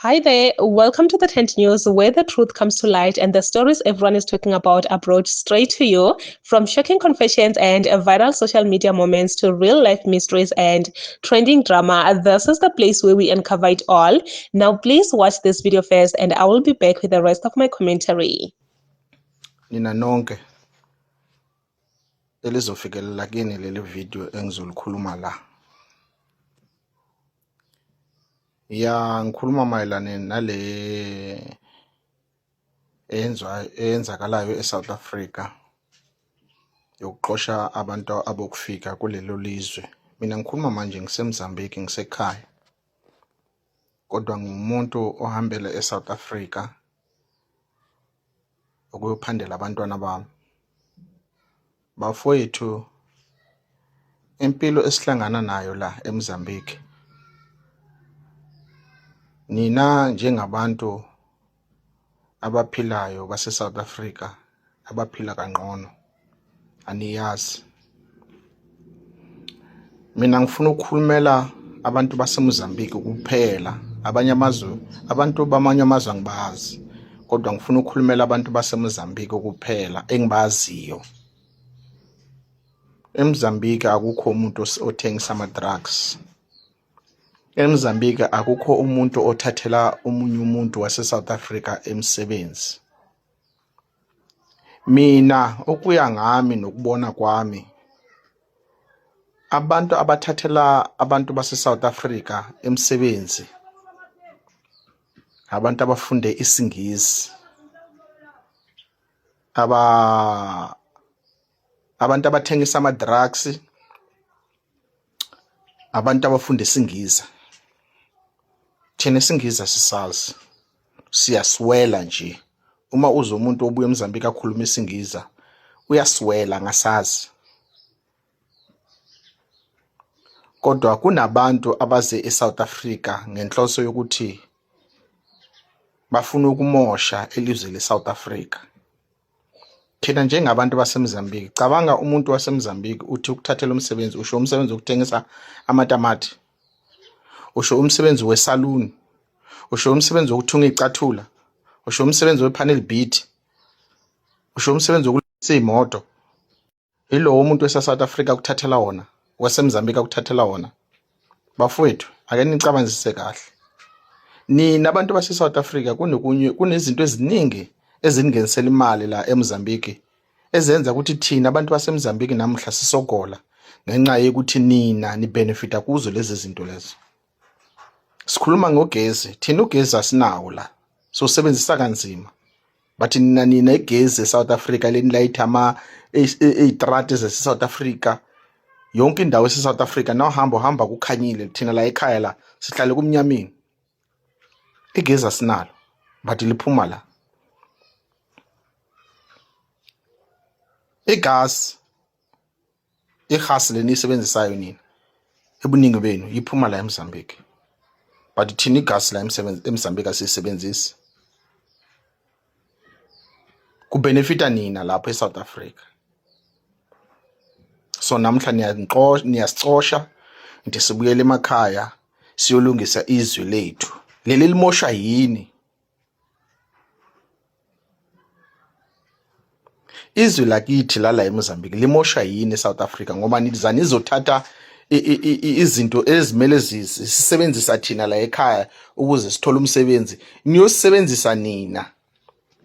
Hi there, welcome to the Tent News, where the truth comes to light and the stories everyone is talking about are brought straight to you. From shocking confessions and viral social media moments to real life mysteries and trending drama, this is the place where we uncover it all. Now, please watch this video first, and I will be back with the rest of my commentary. Nina nonke elizofikelela kini leli video engizolikhuluma la. Ngikhuluma mayelana nale eyenzakalayo eSouth Africa yokuxosha abantu abokufika kulelo lizwe. Mina ngikhuluma manje ngiseMozambique ngisekhaya. Kodwa ngumuntu ohambele eSouth Africa ukuyophandela abantwana bami. Bafowethu, impilo esihlangana nayo la eMozambique. Nina njengabantu abaphilayo base-South Africa abaphila kangcono aniyazi. Mina ngifuna ukukhulumela abantu baseMozambique kuphela. Abantu bamanye amazwe angibazi, kodwa ngifuna ukukhulumela abantu baseMozambique kuphela engibaziyo. eMozambique akukho umuntu othengisa ama-drugs. eMozambique akukho umuntu othathela omunye umuntu wase-South Africa emsebenzi. Mina okuya ngami nokubona kwami, abantu abathathela abantu base-South Africa emsebenzi abantu abafunde isiNgisi, abantu abathengisa ama-drugs, abantu abafunda isiNgisi. Thina isiNgisi sisazi, siyaswela nje. Uma uze umuntu obuye eMozambique akhuluma isiNgisi, uyaswela ngasazi. Kodwa kunabantu abaze eSouth Africa ngenhloso yokuthi bafuna ukumosha elizwe leSouth Africa. Thina njengabantu baseMozambique, cabanga umuntu waseMozambique uthi ukuthathela umsebenzi, usho umsebenzi wokuthengisa amatamati, usho umsebenzi wesaluni, usho umsebenzi wokuthunga icathula, usho umsebenzi wepanel beat, usho umsebenzi wokulungisa imoto. Yilowo umuntu wase-South Africa ukuthathela wona, waseMozambique ukuthathela wona. Bafowethu, ake nicabangise kahle. Nina abantu base-South Africa kunezinto eziningi ezingenisela imali la eMozambique ezenza ukuthi thina abantu baseMozambique namuhla sisogola ngenxa yokuthi nina nibenefita kuzo lezi zinto lezo. Sikhuluma ngogesi, thina ugesi asinawo la, so sebenzisa kanzima. But nina igezi eSouth Africa lenilayitha itrati zase-South Africa, yonke indawo ese-South Africa hamba kukhanyile. Thina la ekhaya la sihlale kumnyameni. Igezi asinalo, but liphuma la. Igas lenisebenzisayo nina ebuningi benu yiphuma la eMozambique. But thina igas la eMozambique asisebenzisi. Kubenefita nina lapho eSouth Africa. So namhla niyasicosha nti sibuyele emakhaya siyolungisa izwe lethu. Leli limosha yini? Izwe lakithi la eMozambique limosha yini eSouth Africa ngoba nizothatha izinto ezimele sisebenzisa thina la ekhaya ukuze sithole umsebenzi, niyosebenzisa nina,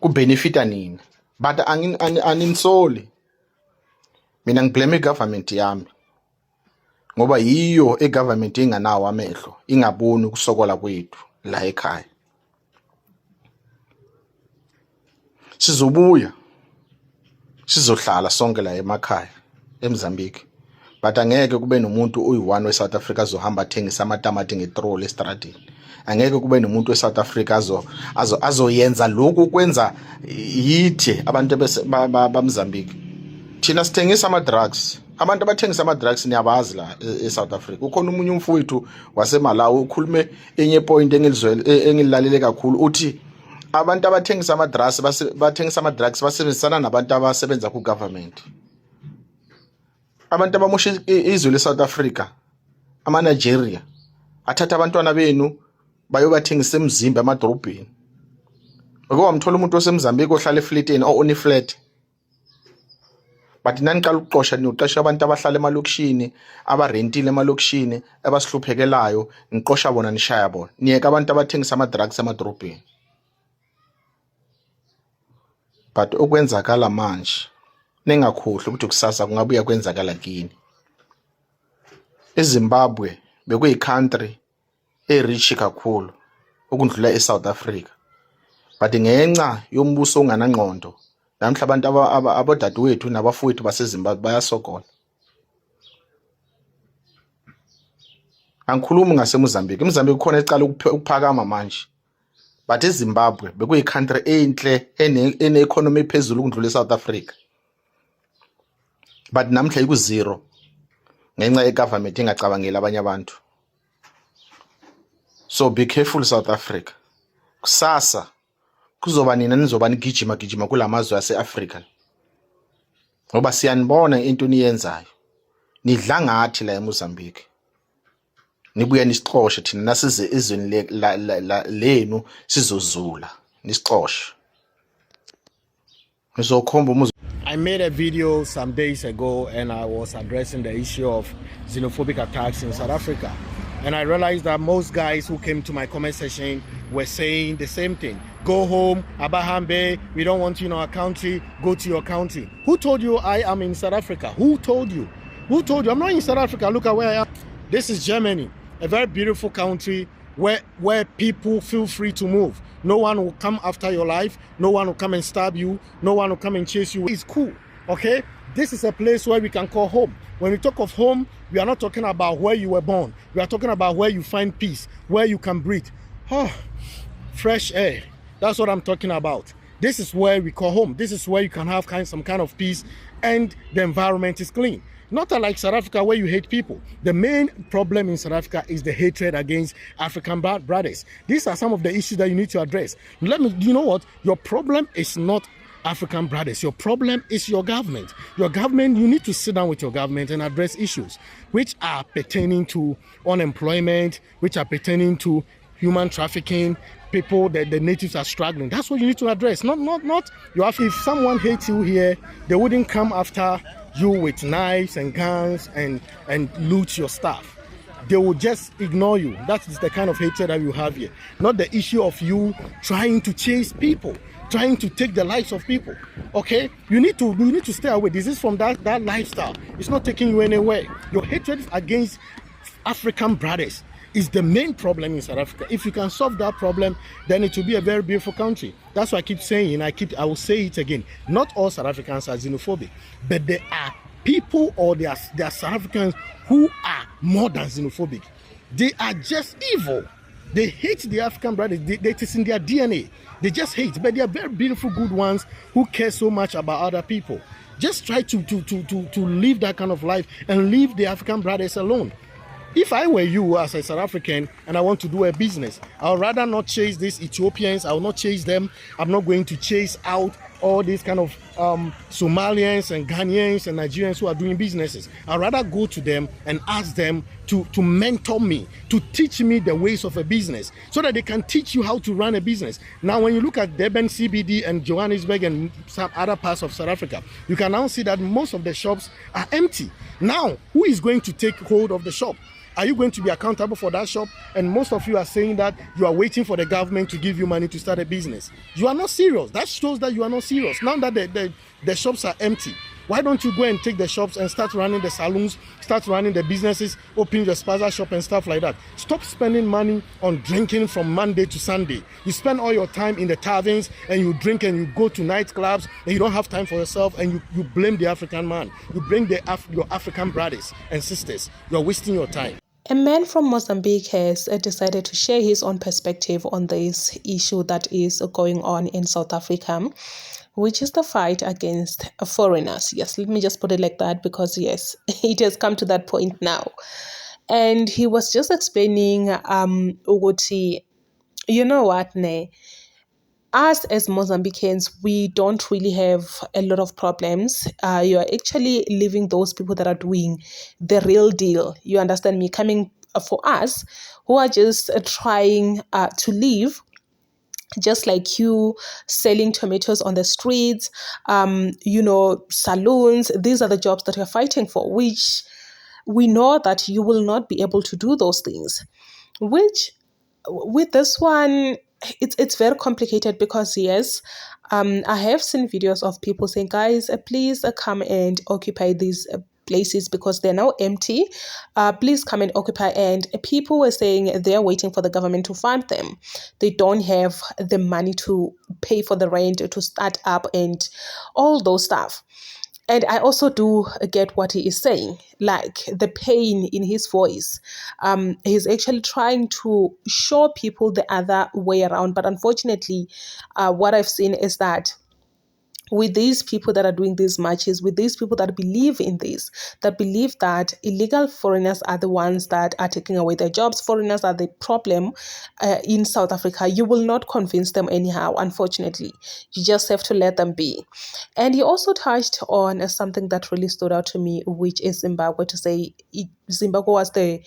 kubenefita nina. But anisoli. Mina ngiblame igovernment yami ngoba yiyo igovernment enganawo amehlo, ingaboni ukusokola kwethu la ekhaya. Sizobuya sizohlala sonke la emakhaya eMozambique, but angeke kube nomuntu oyi-1 weSouth Africa azohamba athengisa amatamati ngetroli estradini. Angeke kube nomuntu weSouth Africa azoyenza lokhu kwenza yithi abantu baMozambique. Thina sithengisa ama-drugs. Abantu abathengisa ama-drugs niyabazi la eSouth Africa. Ukhona umunye umfowethu waseMalawi ukhulume enye point engilalele kakhulu, uthi abantu abathengisa ama-drugs basebenzisana nabantu abasebenza ku-government. Abantu abamosha izwe leSouth Africa, ama-Nigeria, athatha abantwana benu bayobathengisa emzimba emadorobheni. Ake wamthola umuntu oseMozambique ohlala eflatini oneflat. But naniqala ukuqosha niyoqesha abantu abahlala emalokishini, abarentile emalokishini, abasihluphekelayo, niqosha bona nishaya bona. Niyeka abantu abathengisa ama-drugs emadorobheni. But okwenzakala manje ningakhohlwa ukuthi kusasa kungabuya kwenzakala kini. eZimbabwe bekuyi-country e-rich kakhulu ukundlula eSouth Africa. But ngenxa yombuso onganangqondo namhla abantu abodadewethu nabafowethu baseZimbabwe bayasokola. Angikhulumi ngaseMozambique. eMozambique kukhona ecala ukuphakama manje. But eZimbabwe bekuyi-country enhle ene-economy ephezulu ukundlula eSouth Africa. But namhla iku-zero ngenxa ye-government engacabangeli abanye abantu. So be careful South Africa. Kusasa kuzoba nina nizoba nigijima kulamazwe ase-Africa. Ngoba siyanibona into niyenzayo. Nidla ngathi la eMozambique. Nibuya nisixoshe thina nasize ezweni lenu sizozula nisixoshe. Ngizokhomba I made a video some days ago and I was addressing the issue of xenophobic attacks in South Africa. And I realized that most guys who came to my comment section were saying the same thing. Go home, Abahambe, we don't want you in our country, go to your country. Who told you I am in South Africa? Who told you? Who told you? I'm not in South Africa, look at where I am. This is Germany, a very beautiful country where people feel free to move. No one will come after your life. No one will come and stab you. No one will come and chase you. It's cool, okay? This is a place where we can call home. When we talk of home, we are not talking about where you were born. We are talking about where you find peace, where you can breathe. Oh, fresh air. That's what I'm talking about. This is where we call home. This is where you can have some kind of peace and the environment is clean. Not unlike South Africa where you hate people. The main problem in South Africa is the hatred against African brothers. These are some of the issues that you need to address. You know what? Your problem is not African brothers. Your problem is your government. Your government, you need to sit down with your government and address issues which are pertaining to unemployment, which are pertaining to human trafficking. People that the natives are struggling. That's what you need to address. Not you have. If someone hates you here, they wouldn't come after you with knives and guns and loot your stuff. They will just ignore you. That is the kind of hatred that you have here. Not the issue of you trying to chase people, trying to take the lives of people. Okay, you need to stay away. This is from that lifestyle. It's not taking you anywhere. Your hatred against African brothers is the main problem in South Africa. If you can solve that problem, then it will be a very beautiful country. That's why I keep saying, I will say it again. Not all South Africans are xenophobic, but there are people or there are South Africans who are more than xenophobic. They are just evil. They hate the African brothers. It is in their DNA. They just hate, but they are very beautiful, good ones who care so much about other people. Just try to live that kind of life and leave the African brothers alone. If I were you as a South African and I want to do a business, I would rather not chase these Ethiopians. I will not chase them. I'm not going to chase out all these kind of Somalians and Ghanaians and Nigerians who are doing businesses. I'd rather go to them and ask them to mentor me, to teach me the ways of a business so that they can teach you how to run a business. Now, when you look at Durban CBD and Johannesburg and some other parts of South Africa, you can now see that most of the shops are empty. Now, who is going to take hold of the shop? Are you going to be accountable for that shop? And most of you are saying that you are waiting for the government to give you money to start a business. You are not serious. That shows that you are not serious. Now that the shops are empty, why don't you go and take the shops and start running the salons, start running the businesses, open your spaza shop and stuff like that? Stop spending money on drinking from Monday to Sunday. You spend all your time in the taverns and you drink and you go to nightclubs and you don't have time for yourself and you blame the African man. You blame your African brothers and sisters. You're wasting your time. A man from Mozambique has decided to share his own perspective on this issue that is going on in South Africa, which is the fight against foreigners. Yes, let me just put it like that because, yes, it has come to that point now. And he was just explaining, Uguti, you know what, Ne? Us as Mozambicans, we don't really have a lot of problems. You are actually leaving those people that are doing the real deal. You understand me? Coming for us who are just trying to live, just like you, selling tomatoes on the streets, saloons. These are the jobs that you're fighting for, which we know that you will not be able to do those things. Which, with this one, it's very complicated because yes, I have seen videos of people saying, guys, please come and occupy these places because they're now empty. Please come and occupy. And people were saying they're waiting for the government to fund them. They don't have the money to pay for the rent, to start up, and all those stuff. And I also do get what he is saying, like the pain in his voice. He's actually trying to show people the other way around. But unfortunately, what I've seen is that with these people that are doing these marches, with these people that believe in this, that believe that illegal foreigners are the ones that are taking away their jobs, foreigners are the problem in South Africa, you will not convince them anyhow, unfortunately. You just have to let them be. And he also touched on something that really stood out to me, which is Zimbabwe, to say Zimbabwe was the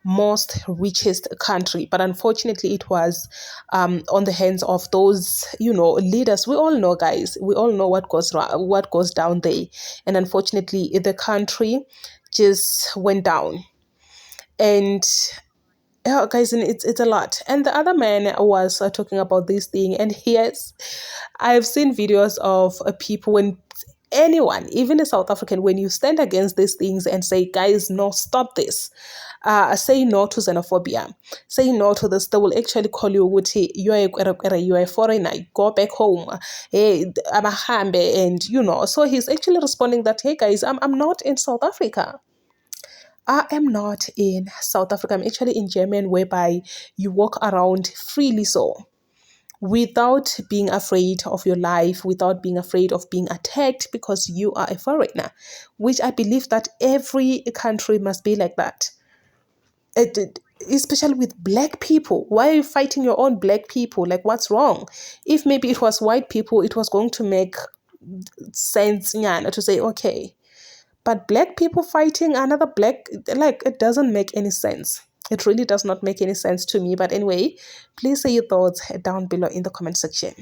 most richest country, but unfortunately it was on the hands of those leaders. We all know, guys, we all know what goes down there, and unfortunately the country just went down. And guys, and it's a lot. And the other man was talking about this thing, and yes, I've seen videos of people, when anyone, even a South African, when you stand against these things and say, guys, no, stop this, say no to xenophobia, say no to this, they will actually call you, you are a foreigner, go back home, hey, and so he's actually responding that, hey guys, I'm not in South Africa. I am not in South Africa. I'm actually in Germany, whereby you walk around freely, so without being afraid of your life, without being afraid of being attacked because you are a foreigner, which I believe that every country must be like that. Especially with black people. Why are you fighting your own black people? Like, what's wrong? If maybe it was white people, it was going to make sense, to say, okay. But black people fighting another black, like, it doesn't make any sense. It really does not make any sense to me. But anyway, please say your thoughts down below in the comment section.